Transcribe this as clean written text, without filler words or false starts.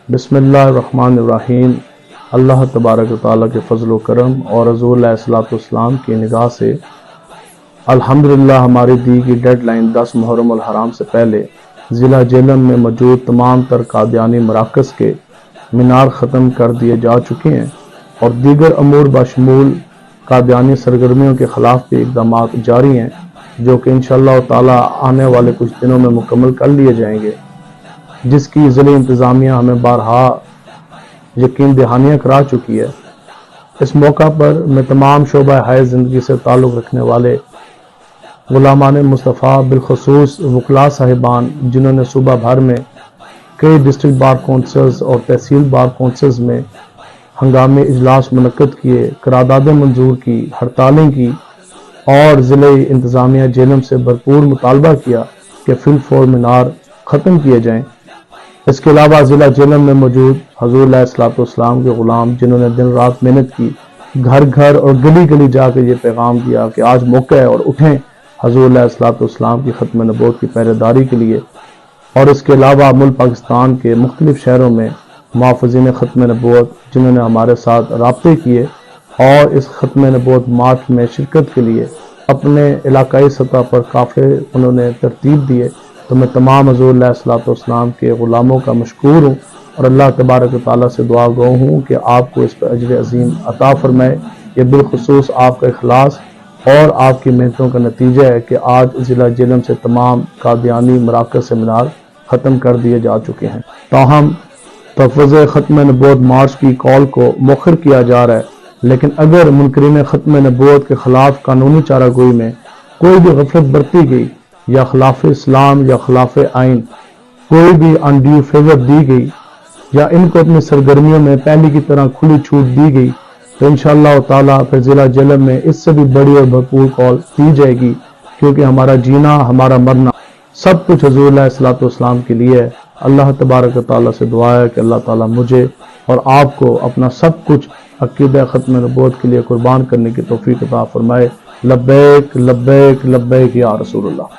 بسم اللہ الرحمن الرحیم۔ اللہ تبارک و تعالیٰ کے فضل و کرم اور حضور علیہ الصلوۃ والسلام کی نگاہ سے الحمدللہ ہماری دی کی ڈیڈ لائن 10 محرم الحرام سے پہلے ضلع جہلم میں موجود تمام تر قادیانی مراکز کے مینار ختم کر دیے جا چکے ہیں اور دیگر امور بشمول قادیانی سرگرمیوں کے خلاف بھی اقدامات جاری ہیں جو کہ انشاءاللہ تعالیٰ آنے والے کچھ دنوں میں مکمل کر لیے جائیں گے، جس کی ضلعی انتظامیہ ہمیں بارہا یقین دہانیاں کرا چکی ہے۔ اس موقع پر میں تمام شعبہ حیات زندگی سے تعلق رکھنے والے غلامان مصطفیٰ بالخصوص وکلاء صاحبان جنہوں نے صوبہ بھر میں کئی ڈسٹرکٹ بار کونسلز اور تحصیل بار کونسلز میں ہنگامی اجلاس منعقد کیے، قراردادیں منظور کی، ہڑتالیں کی اور ضلعی انتظامیہ جہلم سے بھرپور مطالبہ کیا کہ فی الفور مینار ختم کیے جائیں۔ اس کے علاوہ ضلع جہلم میں موجود حضور علیہ الصلوۃ والسلام کے غلام جنہوں نے دن رات محنت کی، گھر گھر اور گلی گلی جا کے یہ پیغام دیا کہ آج موقع ہے اور اٹھیں حضور علیہ الصلوۃ والسلام کی ختم نبوت کی پہرے داری کے لیے۔ اور اس کے علاوہ ملک پاکستان کے مختلف شہروں میں محافظین ختم نبوت جنہوں نے ہمارے ساتھ رابطے کیے اور اس ختم نبوت مارچ میں شرکت کے لیے اپنے علاقائی سطح پر قافلے انہوں نے ترتیب دیے، تو میں تمام حضور علیہ الصلوۃ والسلام کے غلاموں کا مشکور ہوں اور اللہ تبارک و تعالیٰ سے دعا گو ہوں کہ آپ کو اس پر اجر عظیم عطا فرمائے۔ یہ بالخصوص آپ کا اخلاص اور آپ کی محنتوں کا نتیجہ ہے کہ آج ضلع جہلم سے تمام قادیانی مراکز سے مینار ختم کر دیے جا چکے ہیں۔ تاہم تفویض ختم نبوت مارچ کی کال کو مؤخر کیا جا رہا ہے، لیکن اگر منکرین ختم نبوت کے خلاف قانونی چارہ گوئی میں کوئی بھی غفلت برتی گئی یا خلاف اسلام یا خلاف آئین کوئی بھی انڈیو فیور دی گئی یا ان کو اپنی سرگرمیوں میں پہلے کی طرح کھلی چھوٹ دی گئی تو انشاءاللہ تعالیٰ پھر ضلع جہلم میں اس سے بھی بڑی اور بھرپور کال دی جائے گی، کیونکہ ہمارا جینا ہمارا مرنا سب کچھ حضور علیہ الصلوۃ والسلام کے لیے ہے۔ اللہ تبارک و تعالیٰ سے دعا ہے کہ اللہ تعالیٰ مجھے اور آپ کو اپنا سب کچھ عقیدہ ختم نبوت کے لیے قربان کرنے کی توفیق عطا فرمائے۔ لبیک لبیک لبیک یا رسول اللہ۔